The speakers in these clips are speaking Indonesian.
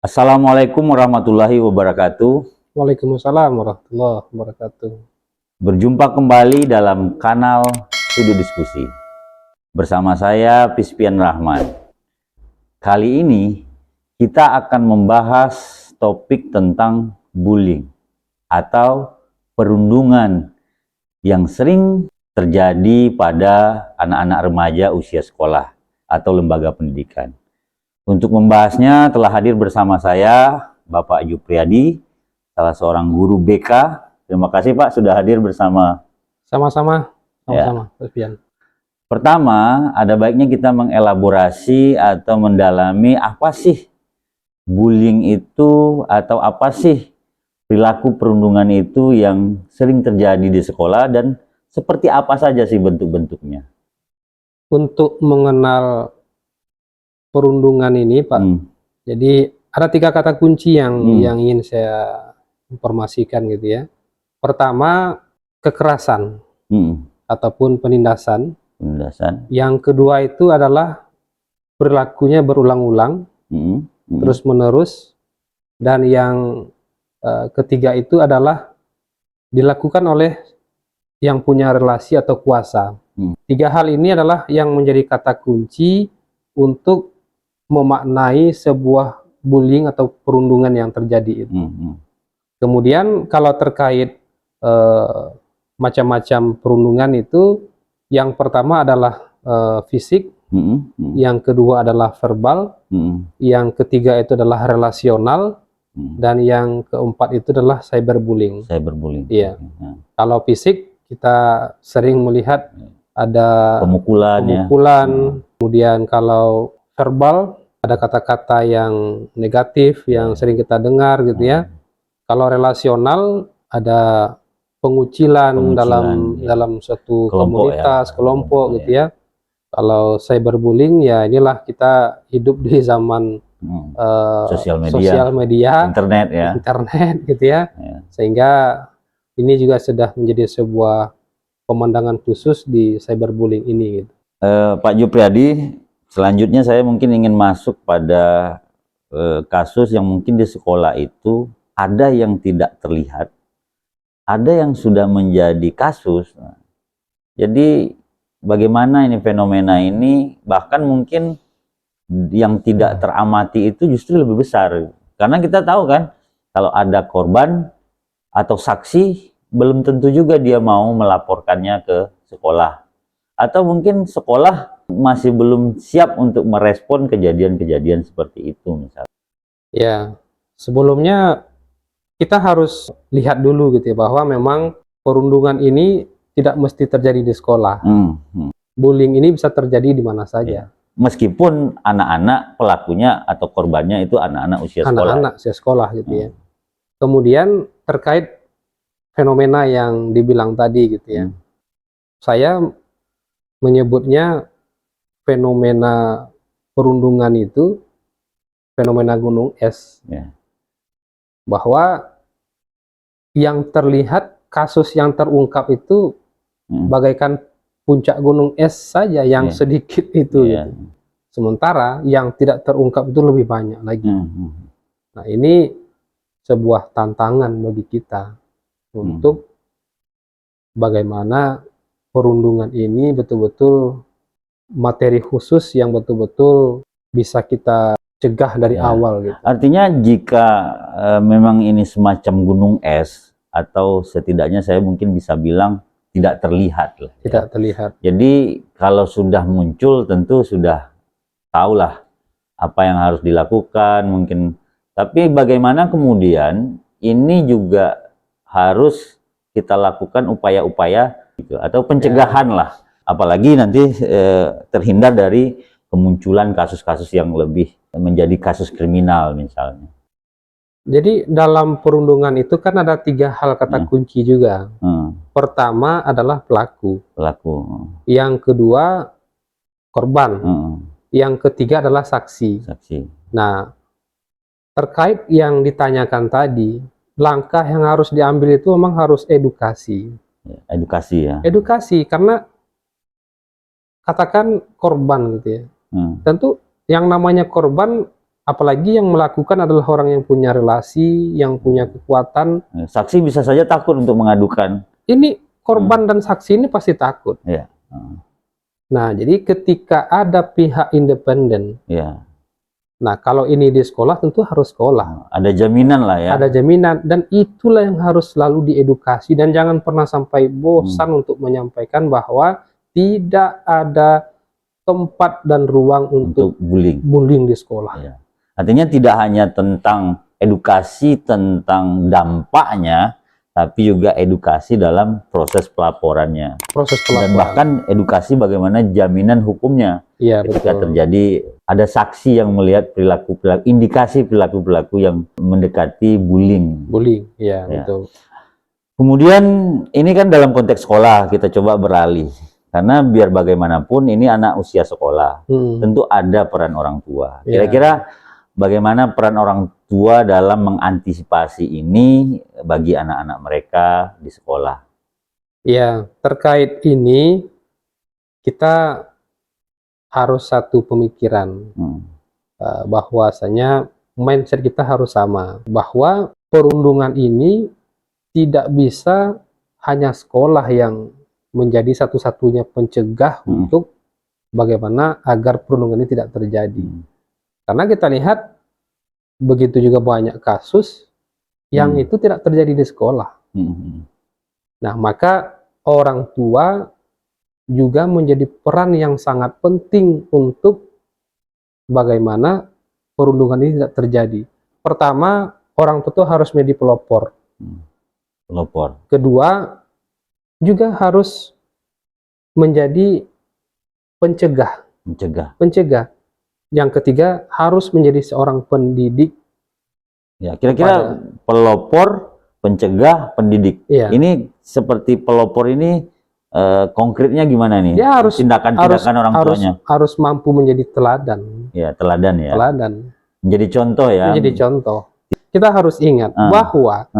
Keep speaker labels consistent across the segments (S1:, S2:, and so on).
S1: Assalamualaikum warahmatullahi wabarakatuh.
S2: Waalaikumsalam warahmatullahi wabarakatuh.
S1: Berjumpa kembali dalam kanal Studi Diskusi. Bersama saya Pispian Rahman. Kali ini kita akan membahas topik tentang bullying atau perundungan yang sering terjadi pada anak-anak remaja usia sekolah atau lembaga pendidikan. Untuk membahasnya telah hadir bersama saya Bapak Jupriyadi, salah seorang guru BK. Terima kasih Pak sudah hadir bersama.
S2: Sama-sama,
S1: Ya.
S2: Mas Pian.
S1: Pertama, ada baiknya kita mengelaborasi atau mendalami apa sih bullying itu atau apa sih perilaku perundungan itu yang sering terjadi di sekolah dan seperti apa saja sih bentuk-bentuknya.
S2: Untuk mengenal perundungan ini, Pak, jadi ada 3 kata kunci yang ingin saya informasikan gitu ya. Pertama, kekerasan ataupun penindasan. Yang kedua itu adalah perilakunya berulang-ulang, terus-menerus. Dan yang ketiga itu adalah dilakukan oleh yang punya relasi atau kuasa. 3 hal ini adalah yang menjadi kata kunci untuk memaknai sebuah bullying atau perundungan yang terjadi itu. Kemudian kalau terkait macam-macam perundungan itu, yang pertama adalah fisik, yang kedua adalah verbal, yang ketiga itu adalah relasional, dan yang keempat itu adalah cyberbullying. Iya. Kalau fisik kita sering melihat ada pemukulan. Kemudian kalau verbal ada kata-kata yang negatif yang sering kita dengar gitu ya. Kalau relasional ada pengucilan dalam suatu komunitas, kelompok gitu ya. Kalau cyberbullying ya inilah kita hidup di zaman sosial media, internet gitu ya. Sehingga ini juga sudah menjadi sebuah pemandangan khusus di cyberbullying ini gitu.
S1: Pak Jupriyadi, selanjutnya saya mungkin ingin masuk pada kasus yang mungkin di sekolah itu ada yang tidak terlihat, ada yang sudah menjadi kasus. Jadi bagaimana ini fenomena ini, bahkan mungkin yang tidak teramati itu justru lebih besar. Karena kita tahu kan, kalau ada korban atau saksi, belum tentu juga dia mau melaporkannya ke sekolah. Atau mungkin sekolah masih belum siap untuk merespon kejadian-kejadian seperti itu misalnya.
S2: Ya, sebelumnya kita harus lihat dulu gitu ya, bahwa memang perundungan ini tidak mesti terjadi di sekolah. Bullying ini bisa terjadi di mana saja.
S1: Meskipun anak-anak pelakunya atau korbannya itu anak-anak usia sekolah.
S2: Anak-anak usia sekolah gitu ya. Kemudian terkait fenomena yang dibilang tadi gitu ya. Saya menyebutnya fenomena perundungan itu fenomena gunung es. Bahwa yang terlihat, kasus yang terungkap itu bagaikan puncak gunung es saja yang sedikit itu gitu. Sementara yang tidak terungkap itu lebih banyak lagi. Nah, ini sebuah tantangan bagi kita untuk bagaimana perundungan ini betul-betul materi khusus yang betul-betul bisa kita cegah dari awal gitu.
S1: Artinya jika memang ini semacam gunung es, atau setidaknya saya mungkin bisa bilang tidak terlihat lah.
S2: Tidak terlihat.
S1: Jadi kalau sudah muncul tentu sudah tahulah apa yang harus dilakukan mungkin. Tapi bagaimana kemudian ini juga harus kita lakukan upaya-upaya gitu, atau pencegahan lah. Apalagi nanti terhindar dari kemunculan kasus-kasus yang lebih menjadi kasus kriminal misalnya.
S2: Jadi dalam perundungan itu kan ada 3 hal kata kunci juga. Pertama adalah pelaku. Yang kedua korban. Yang ketiga adalah saksi. Nah, terkait yang ditanyakan tadi, langkah yang harus diambil itu memang harus edukasi. Edukasi, karena katakan korban gitu ya. Tentu yang namanya korban apalagi yang melakukan adalah orang yang punya relasi, yang punya kekuatan.
S1: Saksi bisa saja takut untuk mengadukan.
S2: Ini korban dan saksi ini pasti takut.
S1: Ya.
S2: Nah, jadi ketika ada pihak independen,
S1: Ya.
S2: nah kalau ini di sekolah tentu harus sekolah.
S1: Ada jaminan lah ya.
S2: Ada jaminan, dan itulah yang harus selalu diedukasi, dan jangan pernah sampai bosan untuk menyampaikan bahwa tidak ada tempat dan ruang untuk bullying di sekolah.
S1: Ya. Artinya tidak hanya tentang edukasi tentang dampaknya, tapi juga edukasi dalam proses pelaporannya. Dan bahkan edukasi bagaimana jaminan hukumnya.
S2: Iya,
S1: ketika
S2: betul.
S1: Terjadi ada saksi yang melihat indikasi perilaku yang mendekati bullying.
S2: Bullying, ya, betul.
S1: Kemudian ini kan dalam konteks sekolah, kita coba beralih. Karena biar bagaimanapun ini anak usia sekolah, tentu ada peran orang tua. Kira-kira bagaimana peran orang tua dalam mengantisipasi ini bagi anak-anak mereka di sekolah?
S2: Ya, terkait ini kita harus satu pemikiran, bahwasanya mindset kita harus sama, bahwa perundungan ini tidak bisa hanya sekolah yang menjadi satu-satunya pencegah untuk bagaimana agar perundungan ini tidak terjadi. Karena kita lihat begitu juga banyak kasus yang itu tidak terjadi di sekolah. Nah, maka orang tua juga menjadi peran yang sangat penting untuk bagaimana perundungan ini tidak terjadi. Pertama, orang tua harus menjadi pelopor. Kedua, juga harus menjadi pencegah. Yang ketiga, harus menjadi seorang pendidik.
S1: Ya, kira-kira pelopor, pencegah, pendidik. Ini seperti pelopor ini konkretnya gimana nih?
S2: Dia harus
S1: tindakan-tindakan orang tuanya.
S2: Harus mampu menjadi teladan.
S1: Ya, teladan ya.
S2: Teladan.
S1: Menjadi contoh ya.
S2: Menjadi contoh. Kita harus ingat bahwa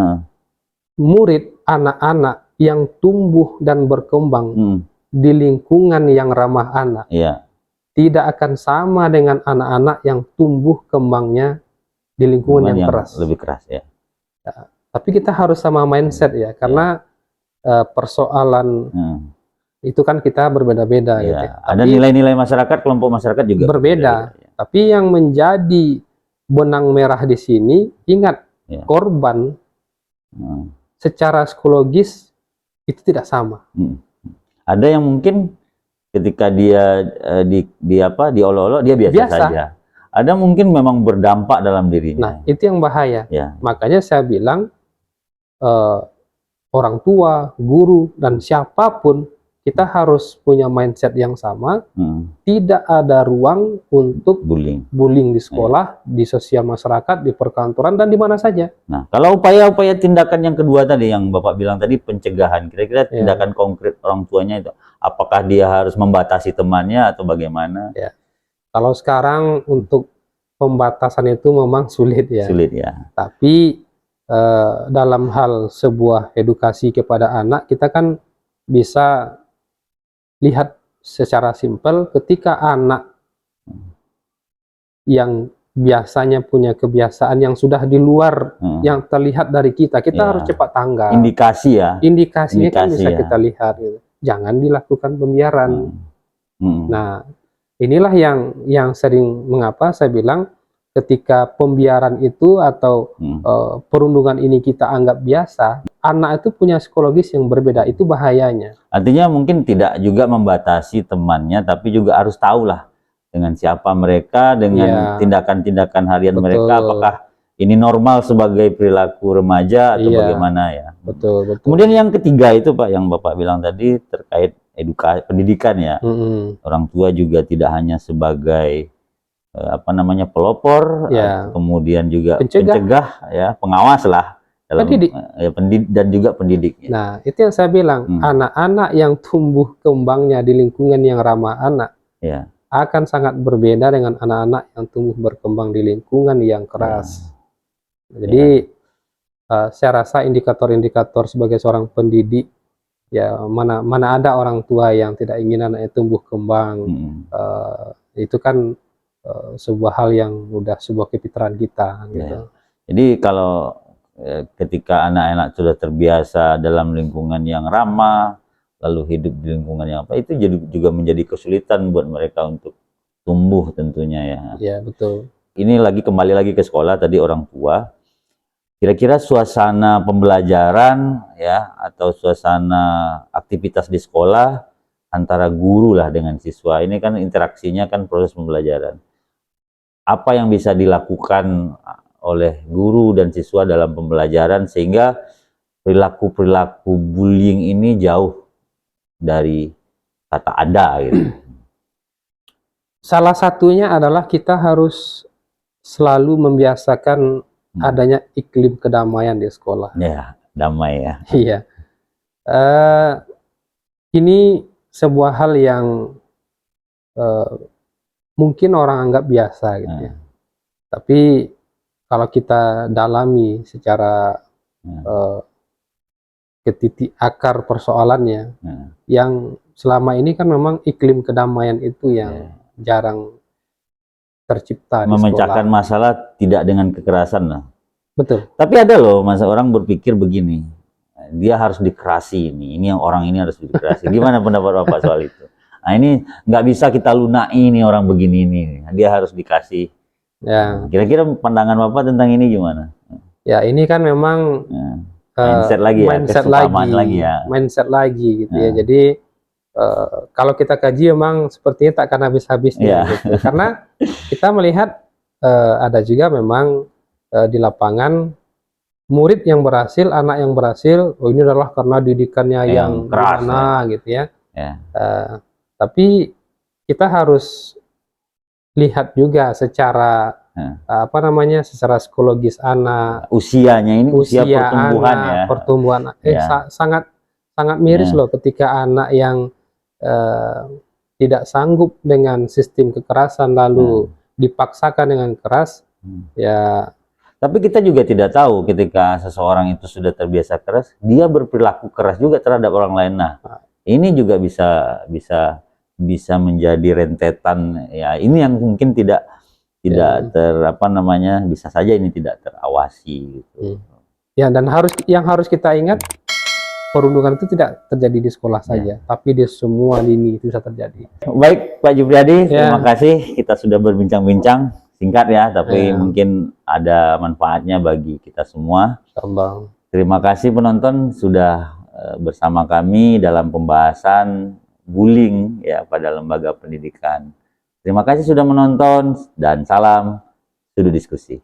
S2: murid, anak-anak yang tumbuh dan berkembang di lingkungan yang ramah anak tidak akan sama dengan anak-anak yang tumbuh kembangnya di lingkungan yang keras.
S1: Lebih keras ya.
S2: Tapi kita harus sama mindset ya, karena persoalan itu kan kita berbeda-beda gitu.
S1: Ada nilai-nilai masyarakat, kelompok masyarakat juga
S2: berbeda. Tapi yang menjadi benang merah di sini, ingat, korban secara psikologis itu tidak sama.
S1: Ada yang mungkin ketika dia diolok-olok dia biasa saja. Ada mungkin memang berdampak dalam dirinya.
S2: Nah, itu yang bahaya. Makanya saya bilang orang tua, guru, dan siapapun kita harus punya mindset yang sama. Tidak ada ruang untuk bullying di sekolah, di sosial masyarakat, di perkantoran, dan di mana saja.
S1: Nah, kalau upaya-upaya tindakan yang kedua tadi, yang Bapak bilang tadi, pencegahan, kira-kira tindakan konkret orang tuanya itu, apakah dia harus membatasi temannya atau bagaimana?
S2: Kalau sekarang untuk pembatasan itu memang sulit ya. Tapi dalam hal sebuah edukasi kepada anak, kita kan bisa lihat secara simpel ketika anak yang biasanya punya kebiasaan yang sudah di luar yang terlihat dari kita harus cepat tanggap. Indikasinya kan bisa kita lihat gitu. Jangan dilakukan pembiaran. Nah, inilah yang sering mengapa saya bilang ketika pembiaran itu atau perundungan ini kita anggap biasa, anak itu punya psikologis yang berbeda, itu bahayanya.
S1: Artinya mungkin tidak juga membatasi temannya, tapi juga harus tahulah dengan siapa mereka, dengan tindakan-tindakan harian mereka, apakah ini normal sebagai perilaku remaja atau bagaimana ya.
S2: Betul.
S1: Kemudian yang ketiga itu Pak, yang Bapak bilang tadi terkait edukasi pendidikan ya. Orang tua juga tidak hanya sebagai pelopor, kemudian juga pencegah ya, pengawas lah. Pendidik. Dan juga pendidik.
S2: Nah, itu yang saya bilang, anak-anak yang tumbuh kembangnya di lingkungan yang ramah anak akan sangat berbeda dengan anak-anak yang tumbuh berkembang di lingkungan yang keras. Jadi, saya rasa indikator-indikator sebagai seorang pendidik, ya mana ada orang tua yang tidak ingin anaknya tumbuh kembang. Itu kan sebuah hal yang udah sebuah kefitraan kita gitu.
S1: Jadi kalau ketika anak-anak sudah terbiasa dalam lingkungan yang ramah, lalu hidup di lingkungan yang apa, itu juga menjadi kesulitan buat mereka untuk tumbuh tentunya ya.
S2: Iya, betul.
S1: Ini kembali lagi ke sekolah tadi, orang tua. Kira-kira suasana pembelajaran ya atau suasana aktivitas di sekolah antara guru lah dengan siswa, ini kan interaksinya kan proses pembelajaran. Apa yang bisa dilakukan oleh guru dan siswa dalam pembelajaran sehingga perilaku-perilaku bullying ini jauh dari kata ada gitu.
S2: Salah satunya adalah kita harus selalu membiasakan adanya iklim kedamaian di sekolah.
S1: Ya, damai ya.
S2: Iya. Ini sebuah hal yang mungkin orang anggap biasa gitu ya. Tapi kalau kita dalami secara ke titik akar persoalannya, yang selama ini kan memang iklim kedamaian itu yang jarang tercipta di
S1: memecahkan
S2: sekolah.
S1: masalah tidak dengan kekerasan lah.
S2: Betul.
S1: Tapi ada loh masa orang berpikir begini, dia harus dikerasi ini yang orang ini harus dikerasi. Gimana pendapat Bapak soal itu? Nah ini nggak bisa kita lunai ini orang begini ini, dia harus dikasih.
S2: Ya.
S1: Kira-kira pandangan Bapak tentang ini gimana?
S2: Ya ini kan memang
S1: mindset lagi ya, kesepahaman lagi ya.
S2: Mindset lagi gitu ya. Jadi kalau kita kaji memang sepertinya tak akan habis-habisnya gitu. Karena kita melihat ada juga memang di lapangan murid yang berhasil, anak yang berhasil, oh ini adalah karena didikannya yang
S1: keras
S2: gimana gitu ya. Tapi kita harus lihat juga secara apa namanya, secara psikologis anak,
S1: usianya ini usia pertumbuhan
S2: anak,
S1: ya.
S2: Pertumbuhan sangat miris loh ketika anak yang tidak sanggup dengan sistem kekerasan lalu dipaksakan dengan keras ya. Tapi
S1: kita juga tidak tahu ketika seseorang itu sudah terbiasa keras, dia berperilaku keras juga terhadap orang lain. Nah, ini juga bisa menjadi rentetan ya. Ini yang mungkin tidak bisa saja ini tidak terawasi gitu.
S2: Ya, dan yang harus kita ingat, perundungan itu tidak terjadi di sekolah saja, tapi di semua lini itu bisa terjadi.
S1: Baik Pak Jupriadi, terima kasih, kita sudah berbincang-bincang singkat ya, tapi mungkin ada manfaatnya bagi kita semua. Terima kasih penonton sudah bersama kami dalam pembahasan bullying ya pada lembaga pendidikan. Terima kasih sudah menonton dan salam Sudut Diskusi.